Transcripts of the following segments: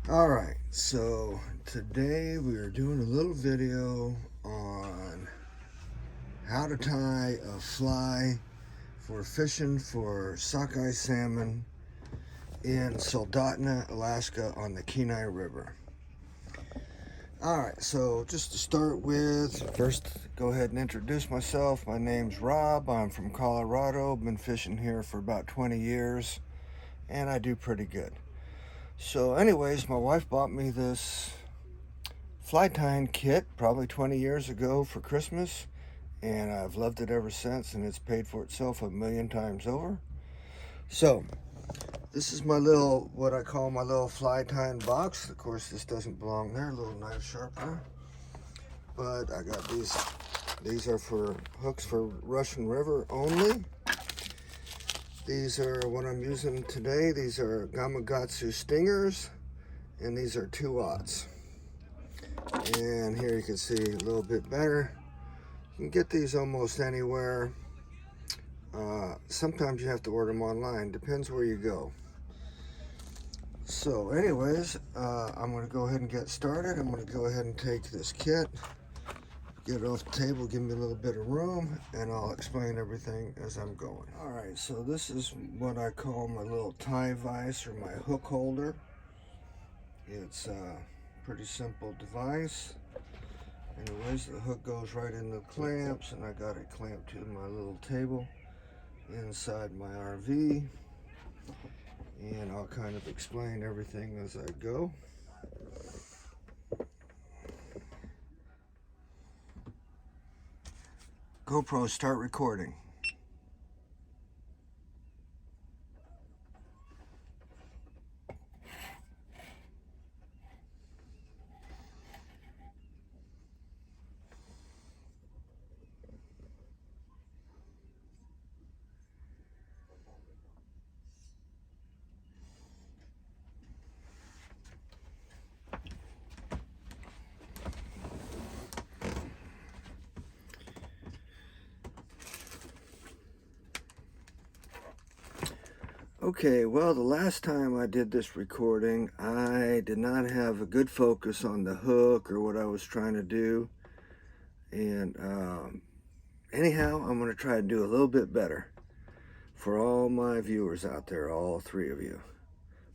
Alright, so today we are doing a little video on how to tie a fly for fishing for sockeye salmon in Soldotna, Alaska on the Kenai River. Alright, so just to start with, first go ahead and introduce myself. My name's Rob. I'm from Colorado. Been fishing here for about 20 years and I do pretty good. So anyways, my wife bought me this fly tying kit probably 20 years ago for Christmas, and I've loved it ever since, and it's paid for itself a million times over. So this is my little, what I call my little fly tying box. Of course, this doesn't belong there, a little knife sharpener. But I got these are for hooks for Russian River only. These are what I'm using today. These are Gamakatsu stingers, and these are 2/0. And here you can see a little bit better. You can get these almost anywhere. Sometimes you have to order them online, depends where you go. So anyways, I'm going to go ahead and get started. I'm going to go ahead and take this kit, get it off the table, give me a little bit of room, and I'll explain everything as I'm going. Alright, so this is what I call my little tie vise, or my hook holder. It's a pretty simple device. Anyways, the hook goes right in the clamps, and I got it clamped to my little table inside my RV. And I'll kind of explain everything as I go. GoPro, start recording. Okay, well, the last time I did this recording, I did not have a good focus on the hook or what I was trying to do. And anyhow, I'm going to try to do a little bit better for all my viewers out there, all three of you.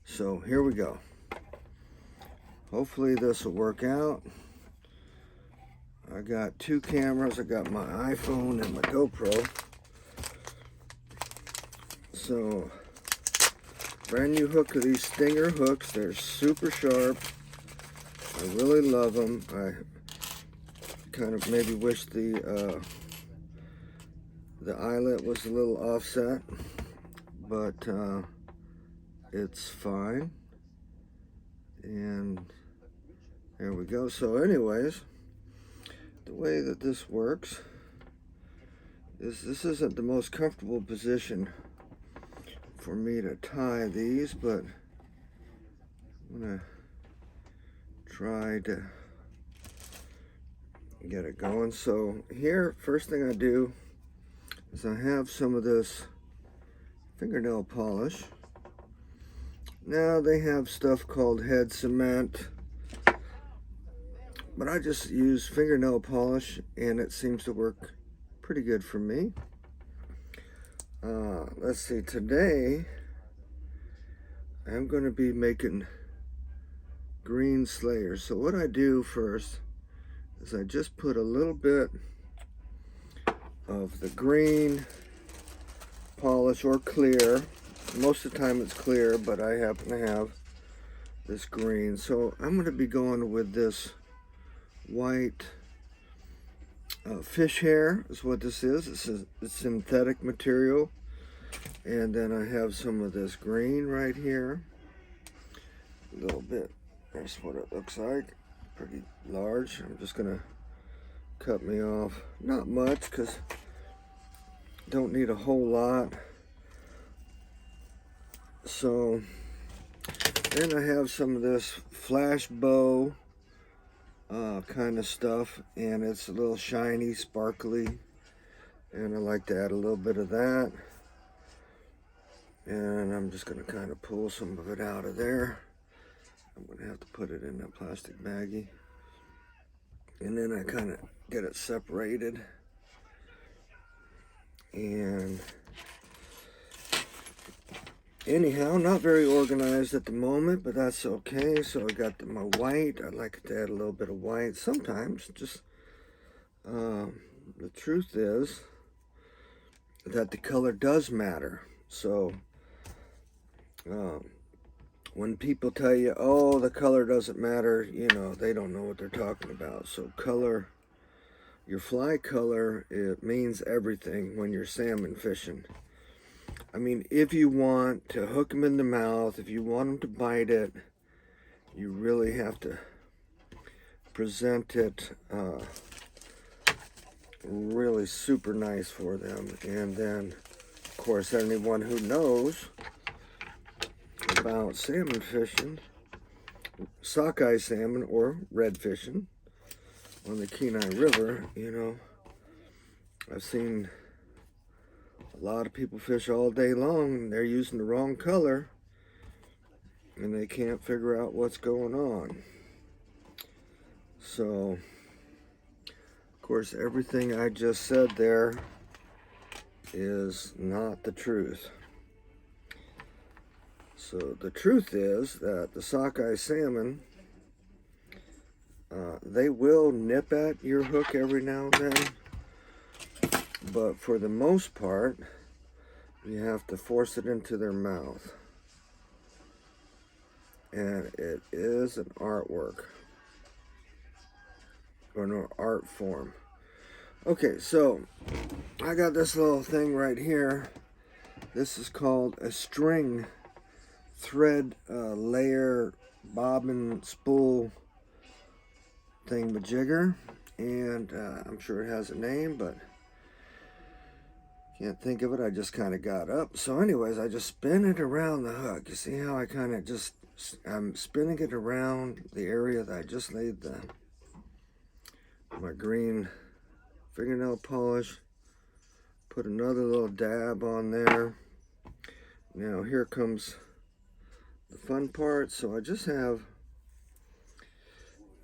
So here we go. Hopefully this will work out. I got two cameras. I got my iPhone and my GoPro. So brand new hook of these Stinger hooks. They're super sharp. I really love them. I kind of maybe wish the eyelet was a little offset, but it's fine. And there we go. So anyways, the way that this works is this isn't the most comfortable position for me to tie these, but I'm gonna try to get it going. So here, first thing I do is I have some of this fingernail polish. Now they have stuff called head cement, but I just use fingernail polish and it seems to work pretty good for me. Let's see, today I'm going to be making green slayers. So what I do first is I just put a little bit of the green polish, or clear. Most of the time it's clear, but I happen to have this green. So I'm going to be going with this white fish hair is what this is. It's synthetic material. And then I have some of this green right here. A little bit. That's what it looks like. Pretty large. I'm just going to cut me off. Not much, because don't need a whole lot. So then I have some of this flash bow kind of stuff, and it's a little shiny, sparkly, and I like to add a little bit of that. And I'm just going to kind of pull some of it out of there. I'm going to have to put it in a plastic baggie. And then I kind of get it separated. And anyhow, not very organized at the moment, but that's okay. So I got my white. I like to add a little bit of white sometimes. Just the truth is that the color does matter. So when people tell you, oh, the color doesn't matter, you know, they don't know what they're talking about. So color, your fly color, it means everything when you're salmon fishing. I mean, if you want to hook them in the mouth, if you want them to bite it, you really have to present it really super nice for them. And then, of course, anyone who knows about salmon fishing, sockeye salmon or red fishing on the Kenai River, you know, I've seen a lot of people fish all day long and they're using the wrong color and they can't figure out what's going on. So, of course, everything I just said there is not the truth. So the truth is that the sockeye salmon, they will nip at your hook every now and then, but for the most part, you have to force it into their mouth. And it is an artwork, or an art form. Okay, so I got this little thing right here. This is called a string thread layer bobbin spool thingamajigger, and I'm sure it has a name, but can't think of it. I just kind of got up. So anyways, I just spin it around the hook. You see how I kind of just, I'm spinning it around the area that I just laid my green fingernail polish. Put another little dab on there. Now here comes the fun part. So I just have,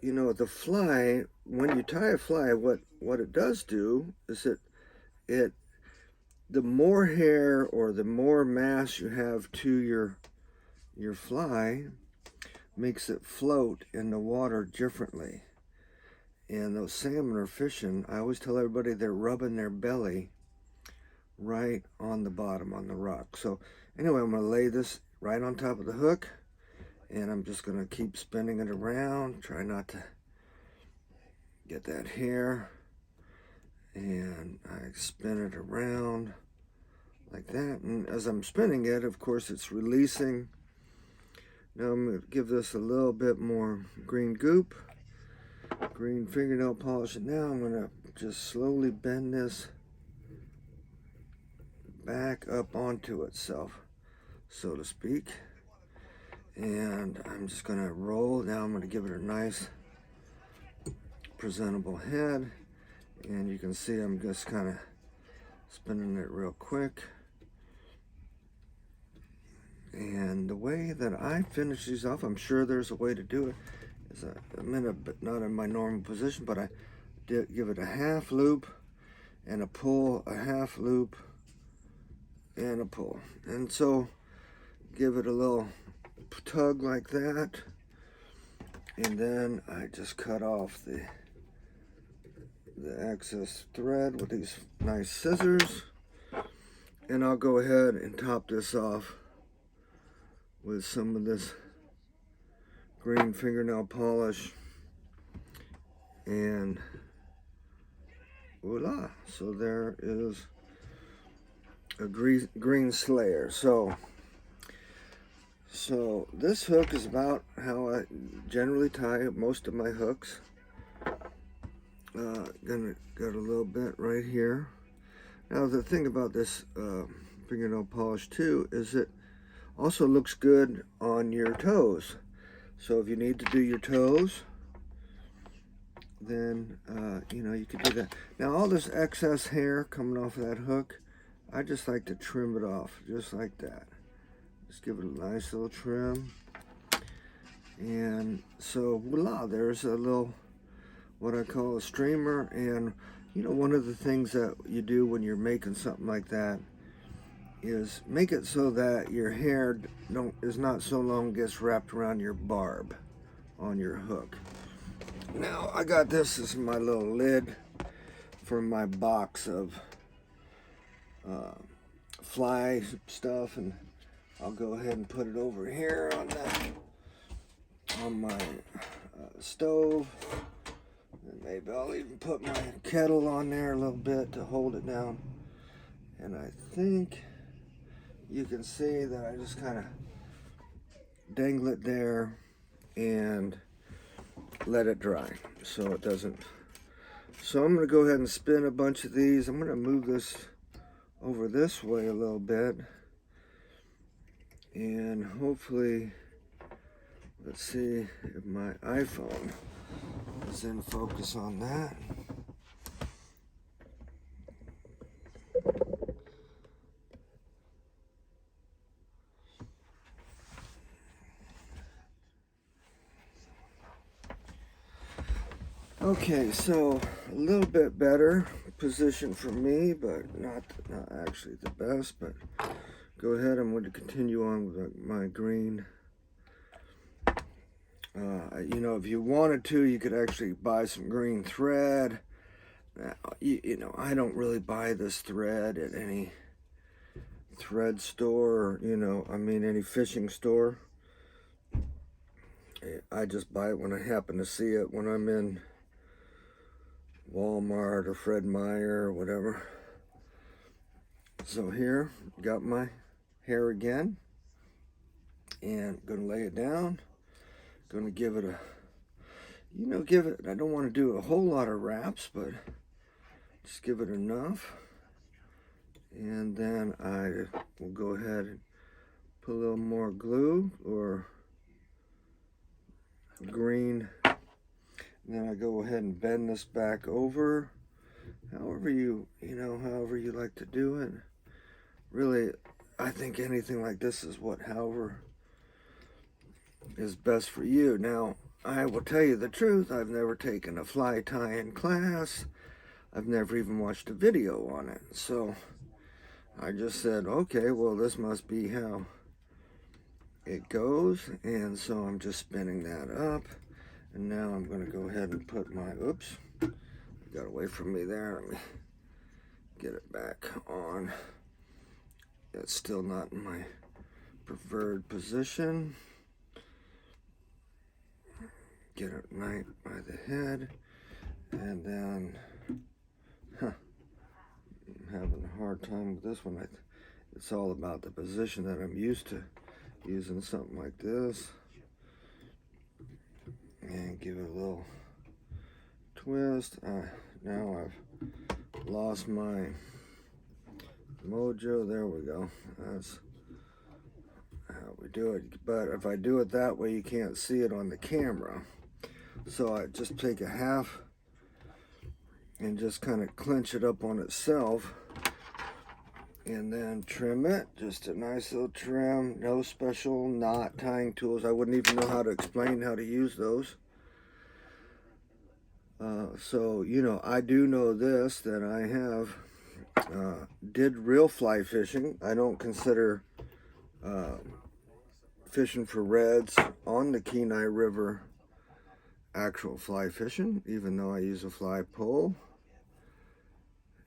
you know, the fly, when you tie a fly, what it does do is it the more hair or the more mass you have to your fly makes it float in the water differently. And those salmon are fishing, I always tell everybody they're rubbing their belly right on the bottom, on the rock. So anyway, I'm going to lay this right on top of the hook, and I'm just going to keep spinning it around. Try not to get that hair. And I spin it around like that. And as I'm spinning it, of course, it's releasing. Now I'm going to give this a little bit more green goop, green fingernail polish. And now I'm going to just slowly bend this back up onto itself, so to speak. And I'm just going to roll. Now I'm going to give it a nice presentable head. And you can see I'm just kind of spinning it real quick. And the way that I finish these off, I'm sure there's a way to do it, is I'm in not in my normal position, but I give it a half loop and a pull, a half loop and a pull. And so give it a little tug like that. And then I just cut off the excess thread with these nice scissors, and I'll go ahead and top this off with some of this green fingernail polish, and voila, so there is a green slayer. So this hook is about how I generally tie most of my hooks. Gonna got a little bit right here. Now the thing about this fingernail polish too is it also looks good on your toes. So if you need to do your toes, then you know, you can do that. Now all this excess hair coming off of that hook, I just like to trim it off just like that. Just give it a nice little trim. And so voila, there's a little, what I call a streamer. And you know, one of the things that you do when you're making something like that is make it so that your hair is not so long gets wrapped around your barb on your hook. Now I got this as my little lid for my box of fly stuff, and I'll go ahead and put it over here on my stove. And maybe I'll even put my kettle on there a little bit to hold it down. And I think you can see that I just kind of dangle it there and let it dry so it doesn't. So I'm going to go ahead and spin a bunch of these. I'm going to move this over this way a little bit, and hopefully, let's see if my iPhone is in focus on that. Okay, so a little bit better position for me, but not actually the best. But go ahead, I'm going to continue on with my green. You know, if you wanted to, you could actually buy some green thread. Now, you know, I don't really buy this thread at any thread store, or, you know, I mean any fishing store. I just buy it when I happen to see it, when I'm in Walmart or Fred Meyer or whatever. So here, got my hair again, and gonna lay it down. Gonna give it a, you know, I don't want to do a whole lot of wraps, but just give it enough. And then I will go ahead and put a little more glue or green. And then I go ahead and bend this back over, however you like to do it. Really, I think anything like this is however is best for you. Now, I will tell you the truth, I've never taken a fly tying class. I've never even watched a video on it. So I just said, okay, well, this must be how it goes. And so I'm just spinning that up. And now I'm going to go ahead and put my, oops, it got away from me there. Let me get it back on. It's still not in my preferred position. Get it right by the head. And then, I'm having a hard time with this one. It's all about the position that I'm used to using something like this. And give it a little twist. Now I've lost my mojo. There we go. That's how we do it. But if I do it that way, you can't see it on the camera. So I just take a half and just kind of clench it up on itself, and then trim it. Just a nice little trim. No special knot tying tools. I wouldn't even know how to explain how to use those. So, you know, I do know this, that I have did real fly fishing. I don't consider fishing for reds on the Kenai River actual fly fishing, even though I use a fly pole.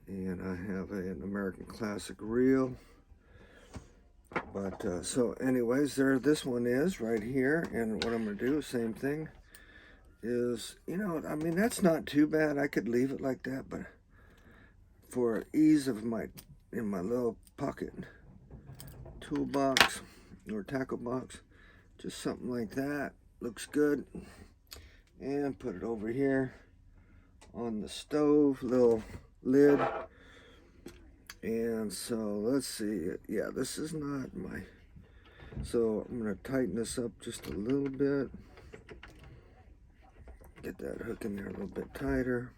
And I have an American Classic reel. But so anyways, this one is right here. And what I'm going to do, same thing, is, you know, I mean, that's not too bad. I could leave it like that, but for ease of in my little pocket toolbox or tackle box, just something like that looks good. And put it over here on the stove, little lid. And so let's see, yeah, this is not my, so I'm going to tighten this up just a little bit. Get that hook in there a little bit tighter.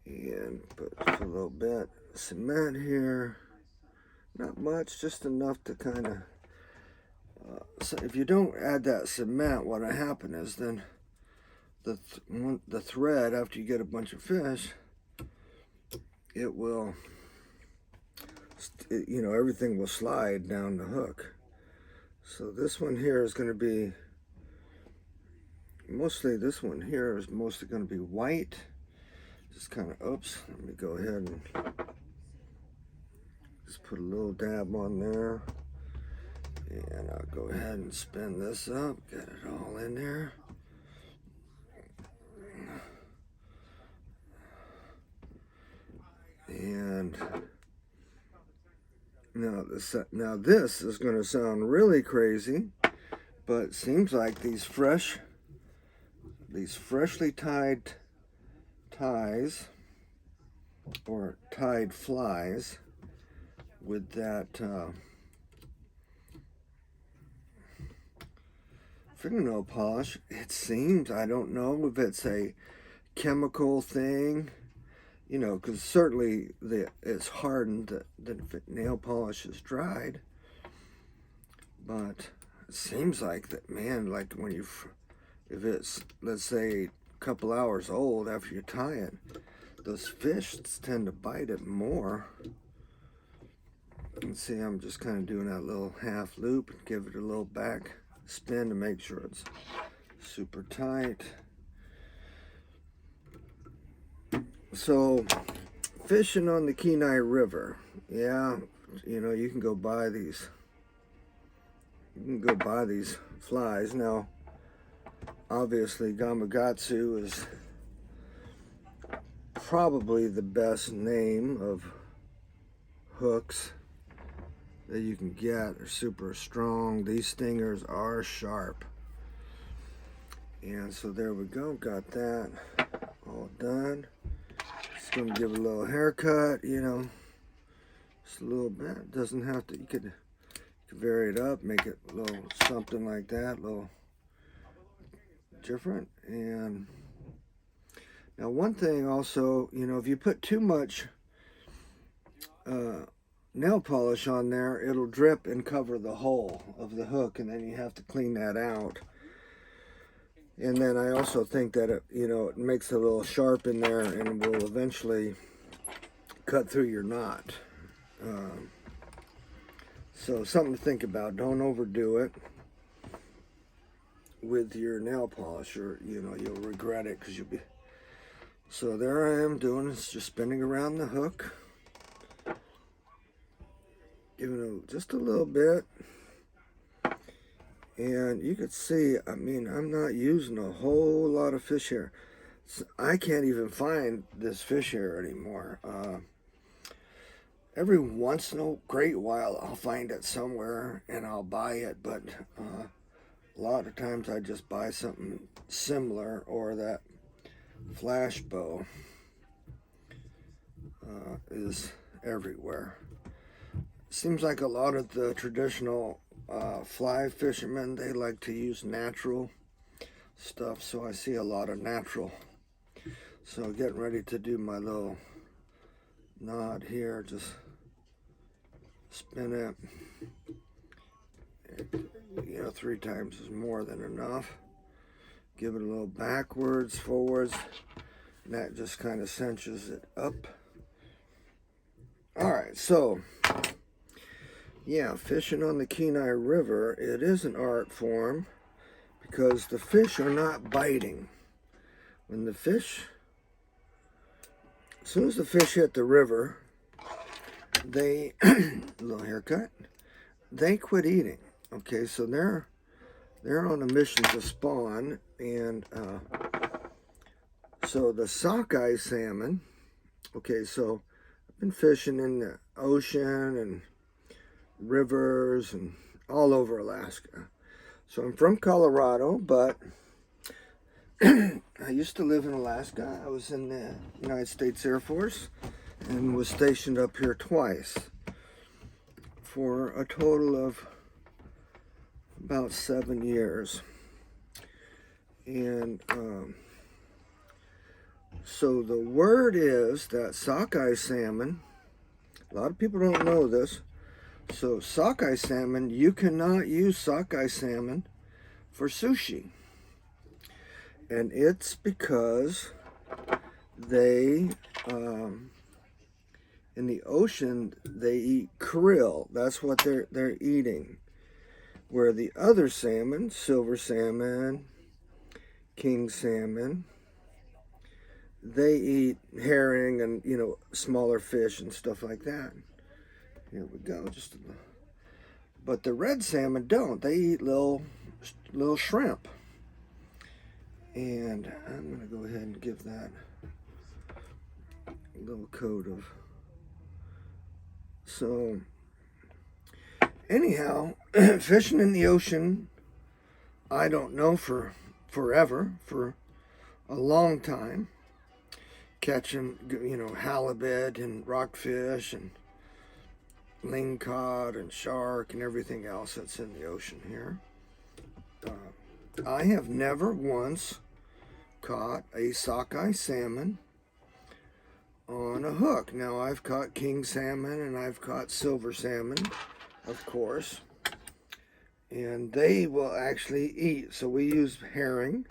And put a little bit of cement here. Not much, just enough to kind of So if you don't add that cement, what'll happen is then the thread, after you get a bunch of fish, it will, you know, everything will slide down the hook. So this one here is going to be mostly, this one here is mostly going to be white. Just kind of, oops, let me go ahead and just put a little dab on there. And I'll go ahead and spin this up, get it all in there. And now this is going to sound really crazy, but it seems like these freshly tied ties or tied flies with that fingernail polish, it seems, I don't know if it's a chemical thing, you know, because certainly it's hardened, the nail polish is dried, but it seems like that, man, like when you, if it's, let's say, a couple hours old after you tie it, those fish tend to bite it more. And see, I'm just kind of doing that little half loop and give it a little back spin to make sure it's super tight. So fishing on the Kenai River, yeah, you know, you can go buy these flies. Now obviously Gamakatsu is probably the best name of hooks that you can get. Are super strong. These stingers are sharp. And so there we go, got that all done. Just gonna give it a little haircut, you know, just a little bit. Doesn't have to, you could vary it up, make it a little something like that, a little different. And now one thing also, you know, if you put too much nail polish on there, it'll drip and cover the hole of the hook, and then you have to clean that out. And then I also think that it, you know, it makes it a little sharp in there and will eventually cut through your knot. So something to think about. Don't overdo it with your nail polish, or you know, you'll regret it, because you'll be. So there I am doing this, just spinning around the hook, giving it just a little bit. And you could see, I mean, I'm not using a whole lot of fish hair. So I can't even find this fish hair anymore. Every once in a great while, I'll find it somewhere and I'll buy it. But a lot of times I just buy something similar, or that flash bow is everywhere. Seems like a lot of the traditional fly fishermen, they like to use natural stuff, so I see a lot of natural. So getting ready to do my little knot here, just spin it, you know, 3 times is more than enough. Give it a little backwards, forwards, and that just kind of cinches it up. All right, so yeah, fishing on the Kenai River, it is an art form, because the fish are not biting. When the fish, as soon as the fish hit the river, they, a little haircut, they quit eating. Okay, so they're on a mission to spawn. And so the sockeye salmon, okay, so I've been fishing in the ocean and rivers and all over Alaska. So I'm from Colorado, but I used to live in Alaska. I was in the United States Air Force and was stationed up here twice for a total of about 7 years. And so the word is that sockeye salmon, a lot of people don't know this, So sockeye salmon, you cannot use sockeye salmon for sushi. And it's because they, in the ocean, they eat krill. That's what they're eating. Where the other salmon, silver salmon, king salmon, they eat herring and, you know, smaller fish and stuff like that. Here we go, just a little. But the red salmon don't. They eat little shrimp. And I'm going to go ahead and give that a little coat of. So, anyhow, fishing in the ocean, I don't know, for forever, for a long time. Catching, you know, halibut and rockfish and lingcod and shark and everything else that's in the ocean here. I have never once caught a sockeye salmon on a hook. Now, I've caught king salmon and I've caught silver salmon, of course, and they will actually eat. So we use herring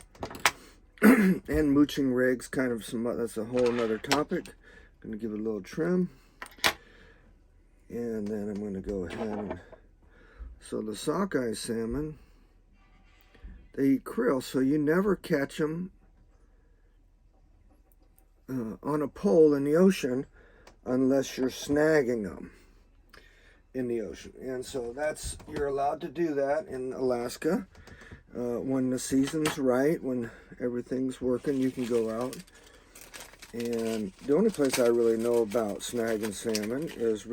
and mooching rigs, kind of that's a whole nother topic. I'm going to give it a little trim. And then I'm going to go ahead and, so the sockeye salmon, they eat krill, so you never catch them on a pole in the ocean unless you're snagging them in the ocean. And so you're allowed to do that in Alaska. When the season's right, when everything's working, you can go out. And the only place I really know about snagging salmon is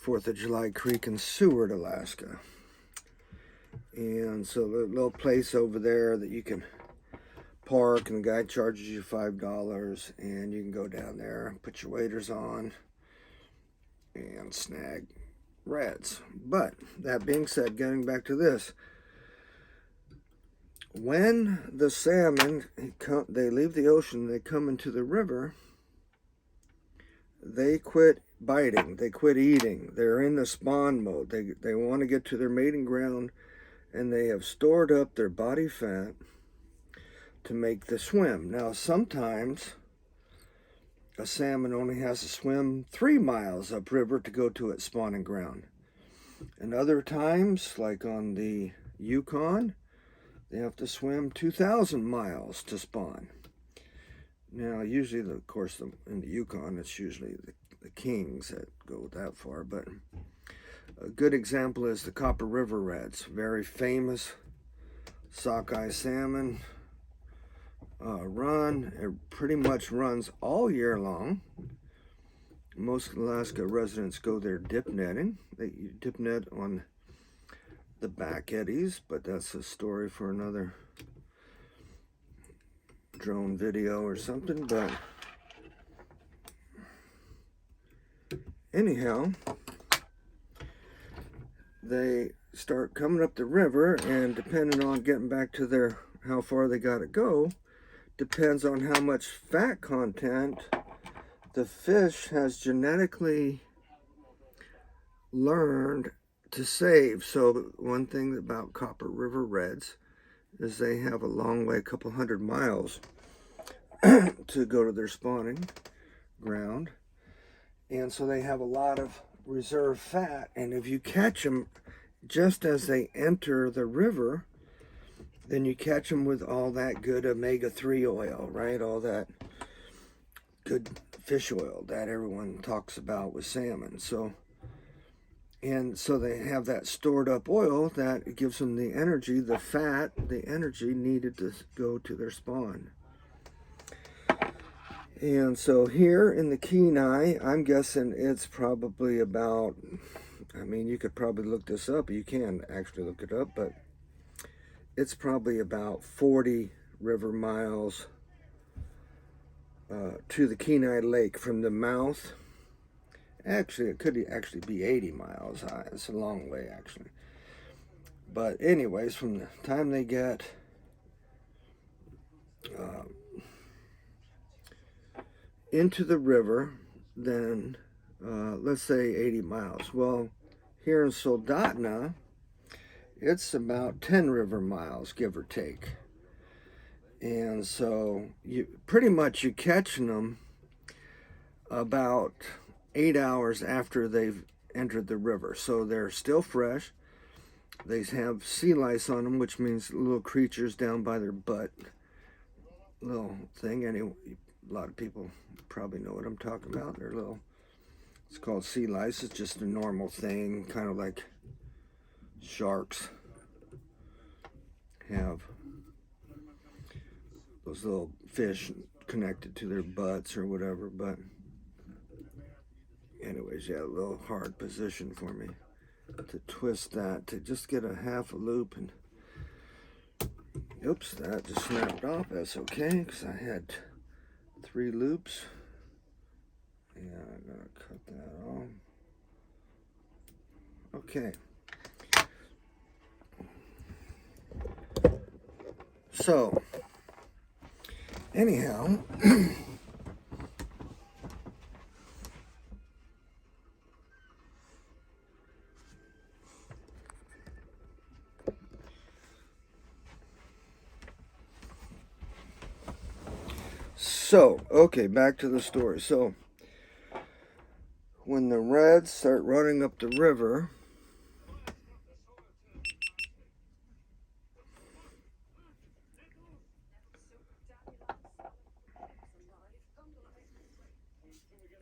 4th of July Creek in Seward, Alaska. And so the little place over there that you can park, and the guy charges you $5, and you can go down there, put your waders on, and snag reds. But that being said, getting back to this, when the salmon they leave the ocean, they come into the river, they quit biting, they quit eating, they're in the spawn mode. They want to get to their mating ground, and they have stored up their body fat to make the swim. Now, sometimes a salmon only has to swim 3 miles upriver to go to its spawning ground. And other times, like on the Yukon, they have to swim 2,000 miles to spawn. Now, usually, of course, in the Yukon, it's usually the kings that go that far. But a good example is the Copper River Reds, very famous sockeye salmon. It pretty much runs all year long. Most Alaska residents go there dip netting. They dip net on the back eddies, but that's a story for another drone video or something. But anyhow, they start coming up the river, and depending on getting back to how far they got to go, depends on how much fat content the fish has genetically learned to save. So one thing about Copper River Reds is they have a long way, a couple hundred miles, to go to their spawning ground. And so they have a lot of reserve fat. And if you catch them just as they enter the river, then you catch them with all that good omega-3 oil, right? All that good fish oil that everyone talks about with salmon. So they have that stored up oil that gives them the energy, the fat, the energy needed to go to their spawn. And so here in the Kenai, I'm guessing it's probably about, I mean, you could probably look this up. You can actually look it up, but it's probably about 40 river miles to the Kenai Lake from the mouth. Actually, it could actually be 80 miles. It's a long way, actually. But anyways, from the time they get into the river, then let's say 80 miles. Well, here in Soldotna, it's about 10 river miles, give or take. And so you pretty much you catching them about 8 hours after they've entered the river. So they're still fresh. They have sea lice on them, which means little creatures down by their butt. Little thing. Anyway, a lot of people probably know what I'm talking about. They're little, it's called sea lice. It's just a normal thing, kind of like sharks have those little fish connected to their butts or whatever. But anyways, yeah, a little hard position for me to twist that to just get a half a loop. And oops, that just snapped off. That's okay, because I had 3 loops. Yeah, I'm gonna cut that off. Okay. So, anyhow, okay, back to the story. So, when the reds start running up the river,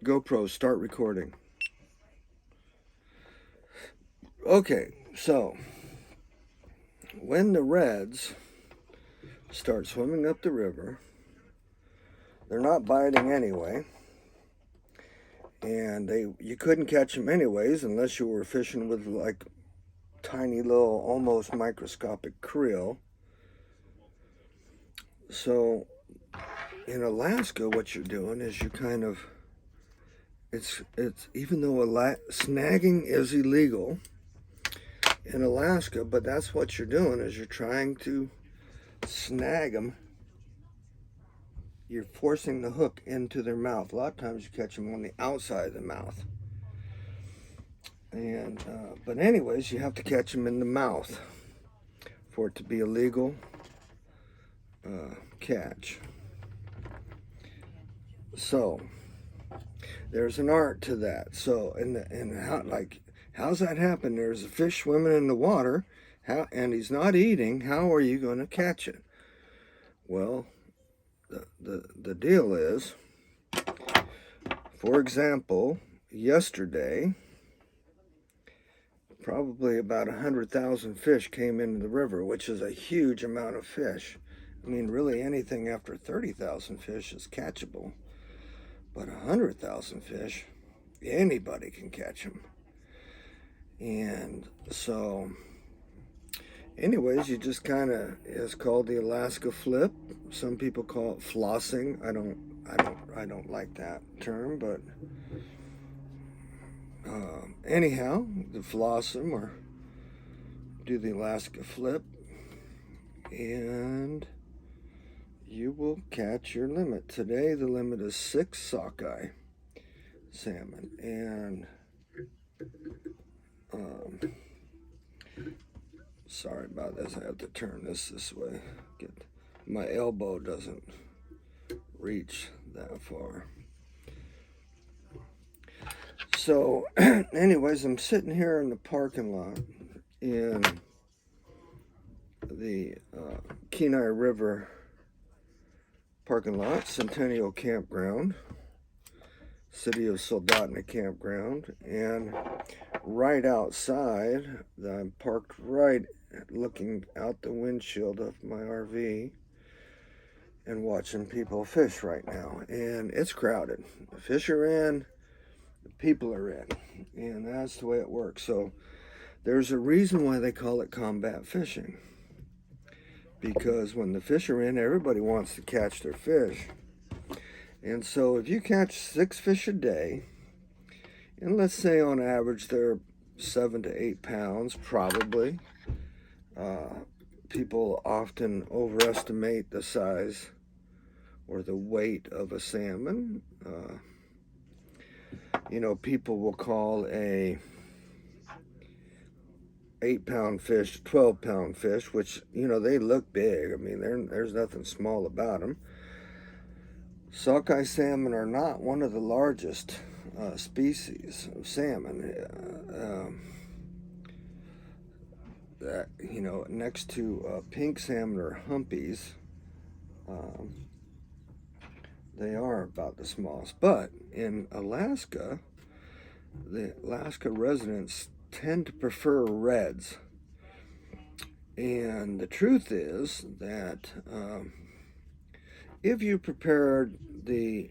GoPro, start recording. Okay, so when the reds start swimming up the river, they're not biting anyway, and you couldn't catch them anyways unless you were fishing with like tiny little, almost microscopic krill. So in Alaska, what you're doing is you kind of, it's even though snagging is illegal in Alaska, but that's what you're doing is you're trying to snag them. You're forcing the hook into their mouth. A lot of times you catch them on the outside of the mouth. And but anyways, you have to catch them in the mouth for it to be a legal catch. So there's an art to that. So and how's that happen? There's a fish swimming in the water, and he's not eating. How are you going to catch it? Well, the deal is, for example, yesterday, probably about 100,000 fish came into the river, which is a huge amount of fish. I mean, really anything after 30,000 fish is catchable. But 100,000 fish, anybody can catch them. And so, anyways, you just kind of, it's called the Alaska flip. Some people call it flossing. I don't like that term, but anyhow, the floss them or do the Alaska flip, and you will catch your limit. Today, the limit is 6 sockeye salmon, and sorry about this. I have to turn this way. My elbow doesn't reach that far. So, anyways, I'm sitting here in the parking lot in the Kenai River parking lot, Centennial Campground, City of Soldotna Campground, and right outside, I'm parked right looking out the windshield of my RV and watching people fish right now. And it's crowded. The fish are in, the people are in, and that's the way it works. So there's a reason why they call it combat fishing, because when the fish are in, everybody wants to catch their fish. And so if you catch 6 fish a day, and let's say on average they're 7 to 8 pounds, probably. People often overestimate the size or the weight of a salmon. you know, people will call a 8-pound fish, 12-pound fish, which, you know, they look big. I mean, there's nothing small about them. Sockeye salmon are not one of the largest species of salmon. That, you know, next to pink salmon or humpies, um, they are about the smallest. But in Alaska, the Alaska residents tend to prefer reds. And the truth is that if you prepared the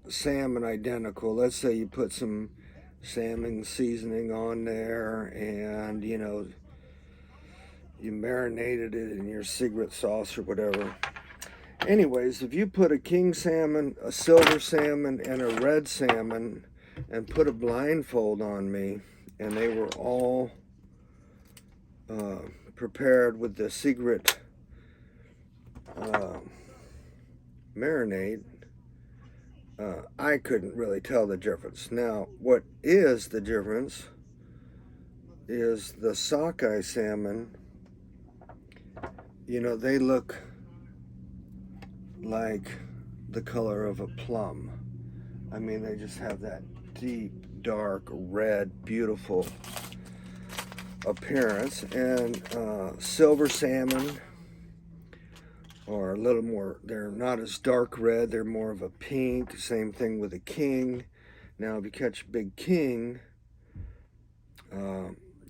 salmon identical, let's say you put some salmon seasoning on there and, you know, you marinated it in your cigarette sauce or whatever. Anyways, if you put a king salmon, a silver salmon, and a red salmon and put a blindfold on me, and they were all prepared with the secret marinade, I couldn't really tell the difference. Now, what is the difference is the sockeye salmon. You know, they look like the color of a plum. I mean, they just have that deep, dark, red, beautiful appearance. And silver salmon are a little more, they're not as dark red, they're more of a pink. Same thing with a king. Now, if you catch a big king,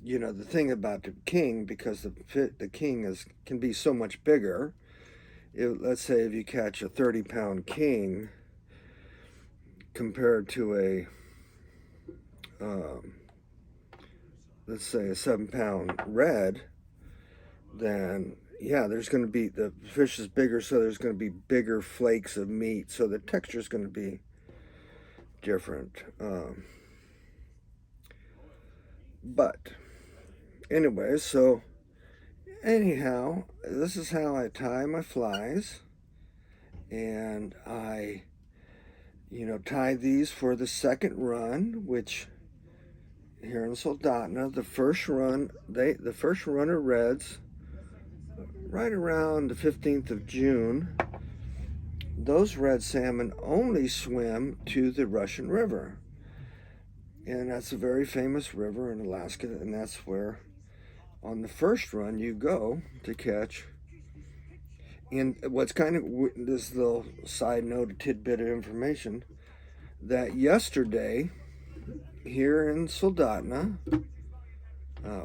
you know, the thing about the king, because the king can be so much bigger. Let's say if you catch a 30-pound king compared to a, let's say a 7-pound red, then yeah, there's going to be, the fish is bigger, so there's going to be bigger flakes of meat, so the texture is going to be different. But anyway, so anyhow, this is how I tie my flies, and I, you know, tie these for the second run, which here in Soldotna, the first run of reds, right around the 15th of June, those red salmon only swim to the Russian River. And that's a very famous river in Alaska, and that's where on the first run you go to catch. And what's kind of this little side note, a tidbit of information, that yesterday here in Soldotna,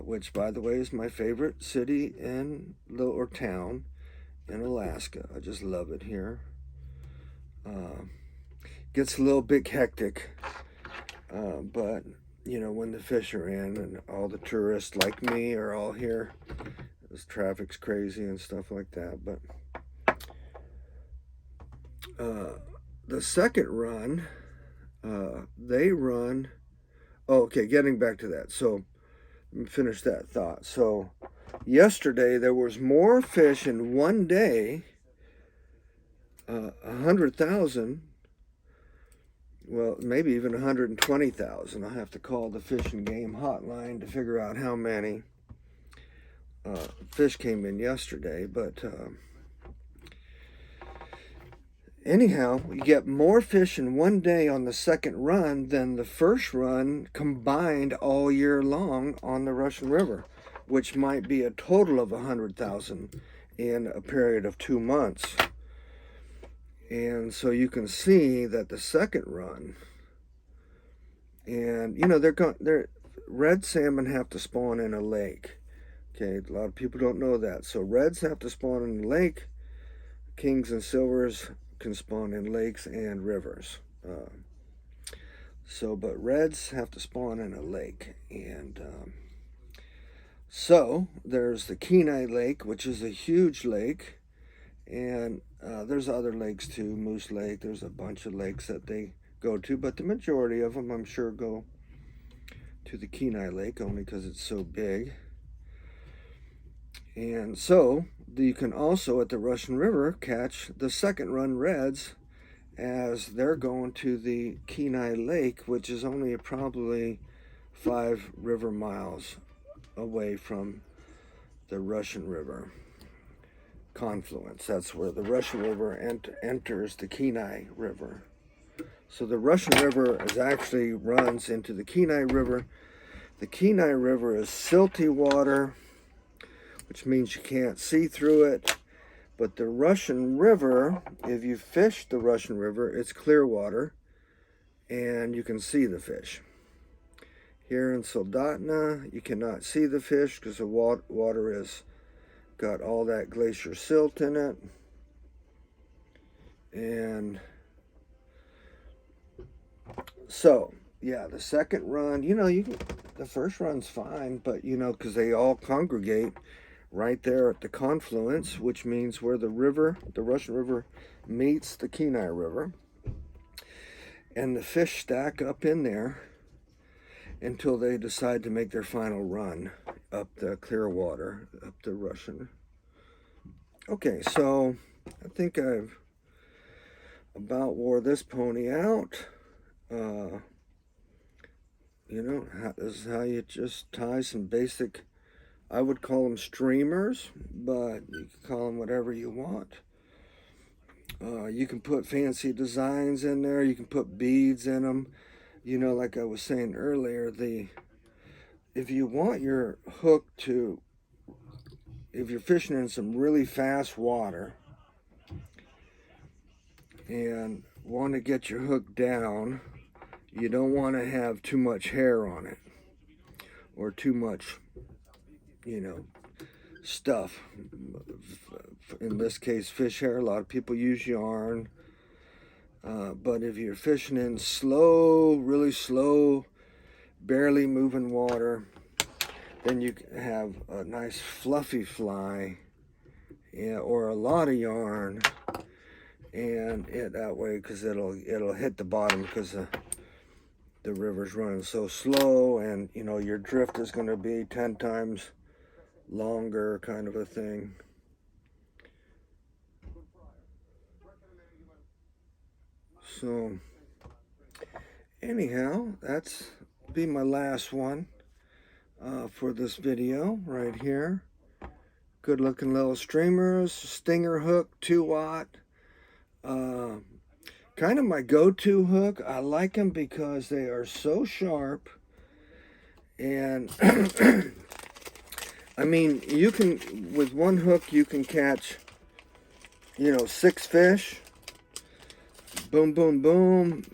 which by the way is my favorite city or town in Alaska. I just love it here. Gets a little bit hectic, but you know, when the fish are in and all the tourists like me are all here, this traffic's crazy and stuff like that. But the second run, they run. Oh, okay, getting back to that. So let me finish that thought. So yesterday there was more fish in one day, 100,000. Well, maybe even 120,000. I'll have to call the Fish and Game hotline to figure out how many fish came in yesterday. But anyhow, you get more fish in one day on the second run than the first run combined all year long on the Russian River, which might be a total of 100,000 in a period of 2 months. And so you can see that the second run, and you know, red salmon have to spawn in a lake. Okay, a lot of people don't know that. So reds have to spawn in a lake. Kings and silvers can spawn in lakes and rivers. But reds have to spawn in a lake. And so there's the Kenai Lake, which is a huge lake. And there's other lakes too, Moose Lake. There's a bunch of lakes that they go to, but the majority of them, I'm sure, go to the Kenai Lake only because it's so big. And so you can also at the Russian River catch the second run reds as they're going to the Kenai Lake, which is only probably 5 river miles away from the Russian River confluence. That's where the Russian River enters the Kenai River. So the Russian River actually runs into the Kenai River. The Kenai River is silty water, which means you can't see through it. But the Russian River, if you fish the Russian River, it's clear water, and you can see the fish. Here in Soldotna, you cannot see the fish because the water has got all that glacier silt in it. And so, yeah, the second run, the first run's fine, but, because they all congregate right there at the confluence, which means where the Russian River meets the Kenai River. And the fish stack up in there until they decide to make their final run up the clear water, up the Russian. Okay, so I think I've about wore this pony out. This is how you just tie some basic, I would call them streamers, but you can call them whatever you want. You can put fancy designs in there. You can put beads in them. Like I was saying earlier, if you want your hook to, if you're fishing in some really fast water and want to get your hook down, you don't want to have too much hair on it or too much, stuff. In this case, fish hair. A lot of people use yarn. But if you're fishing in slow, really slow, barely moving water, then you can have a nice fluffy fly, or a lot of yarn, and that way, because it'll hit the bottom because the river's running so slow, and your drift is going to be 10 times longer, kind of a thing. So anyhow, that's be my last one for this video right here. Good looking little streamers, stinger hook, 2-watt. Kind of my go-to hook. I like them because they are so sharp, and I mean, you can, with one hook you can catch 6 fish. Boom, boom, boom.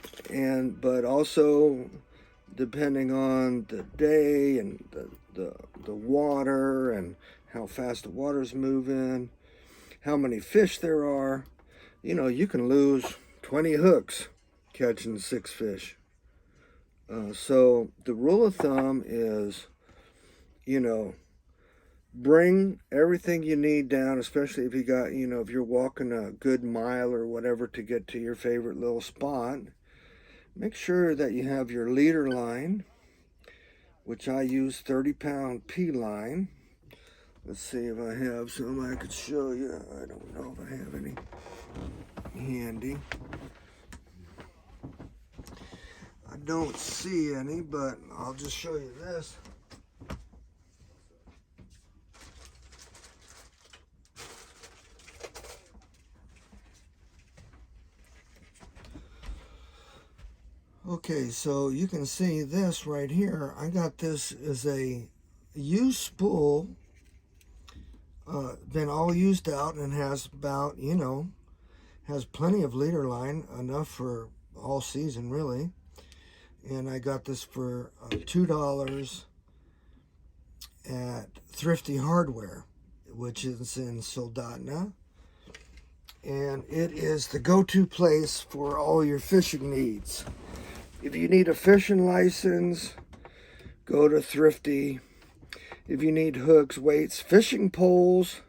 But also, depending on the day and the water and how fast the water's moving, how many fish there are, you can lose 20 hooks catching 6 fish. So the rule of thumb is, bring everything you need down, especially if you got, if you're walking a good mile or whatever to get to your favorite little spot. Make sure that you have your leader line, which I use 30-pound P line. Let's see if I have some I could show you. I don't know if I have any handy. I don't see any, but I'll just show you this. Okay, so you can see this right here. I got this as a used spool, been all used out, and has about, has plenty of leader line, enough for all season really. And I got this for $2 at Thrifty Hardware, which is in Soldotna. And it is the go-to place for all your fishing needs. If you need a fishing license, go to Thrifty. If you need hooks, weights, fishing poles,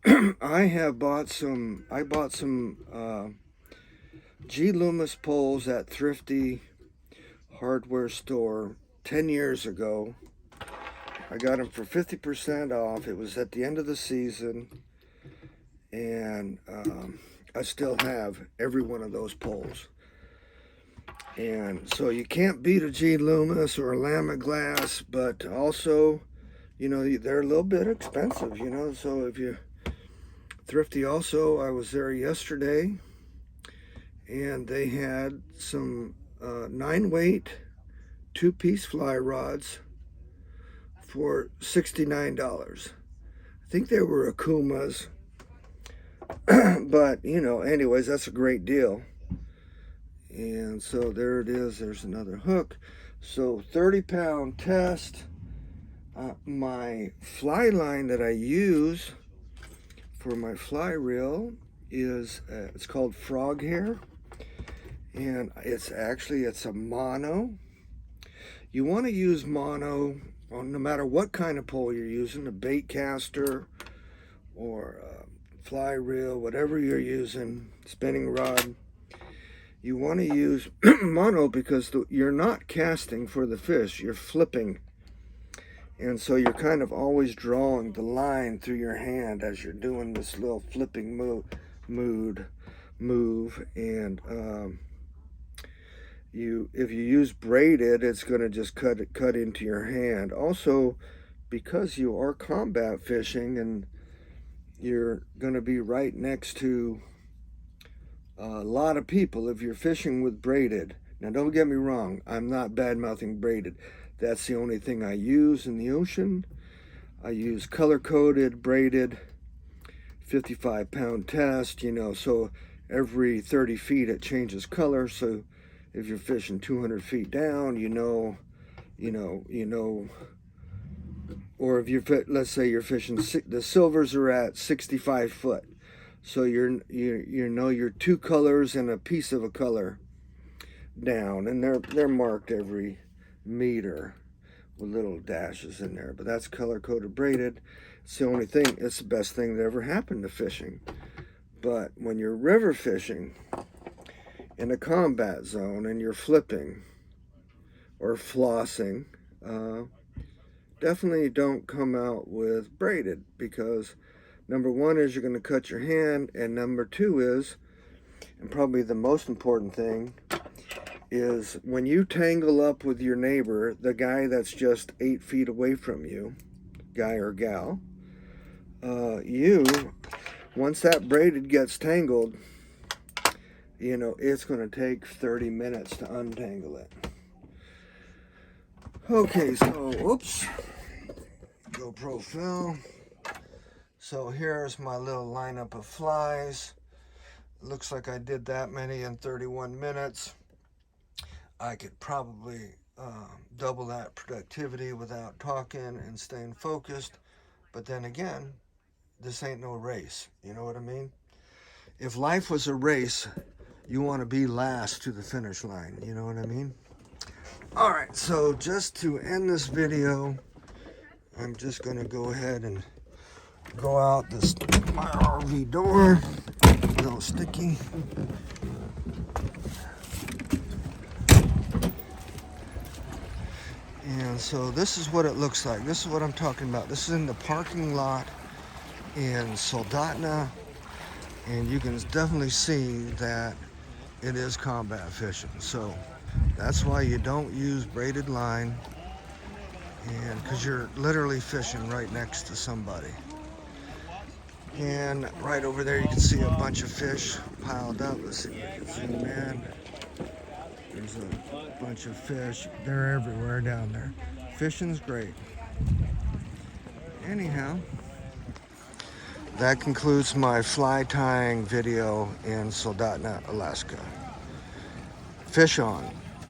I bought some G. Loomis poles at Thrifty Hardware store 10 years ago. I got them for 50% off. It was at the end of the season, and I still have every one of those poles. And so you can't beat a G. Loomis or a Lama glass, but also, you know, they're a little bit expensive, you know. So if you thrifty, also, I was there yesterday, and they had some 9-weight 2-piece fly rods for $69. I think they were Akumas, but you know, anyways, that's a great deal. And so there it is. There's another hook. So 30-pound test. My fly line that I use for my fly reel is it's called Frog Hair, and it's a mono. You want to use mono on no matter what kind of pole you're using, a bait caster or a fly reel, whatever you're using, spinning rod. You want to use mono because you're not casting for the fish, you're flipping. And so you're kind of always drawing the line through your hand as you're doing this little flipping move. And if you use braided, it's going to just cut into your hand. Also, because you are combat fishing and you're going to be right next to a lot of people, if you're fishing with braided. Now, don't get me wrong, I'm not bad-mouthing braided. That's the only thing I use in the ocean. I use color-coded, braided, 55-pound test, you know, so every 30 feet it changes color. So if you're fishing 200 feet down, you know, or if you're, let's say you're fishing, the silvers are at 65 foot. So you know you're 2 colors and a piece of a color down, and they're marked every meter with little dashes in there. But that's color-coded braided. It's the only thing. It's the best thing that ever happened to fishing. But when you're river fishing in a combat zone and you're flipping or flossing, definitely don't come out with braided, because number one is you're going to cut your hand, and number two is, and probably the most important thing, is when you tangle up with your neighbor, the guy that's just 8 feet away from you, guy or gal, once that braided gets tangled, you know, it's going to take 30 minutes to untangle it. Okay, so, oops, GoPro fell. So here's my little lineup of flies. Looks like I did that many in 31 minutes. I could probably double that productivity without talking and staying focused. But then again, this ain't no race. You know what I mean? If life was a race, you want to be last to the finish line. You know what I mean? All right, so just to end this video, I'm just going to go ahead and go out my RV door. A little sticky. And so this is what it looks like. This is what I'm talking about. This is in the parking lot in Soldotna, and you can definitely see that it is combat fishing. So that's why you don't use braided line, and because you're literally fishing right next to somebody. And right over there you can see a bunch of fish piled up. Let's see if we can zoom in. There's a bunch of fish. They're everywhere down there. Fishing's great. Anyhow, that concludes my fly tying video in Soldotna, Alaska. Fish on.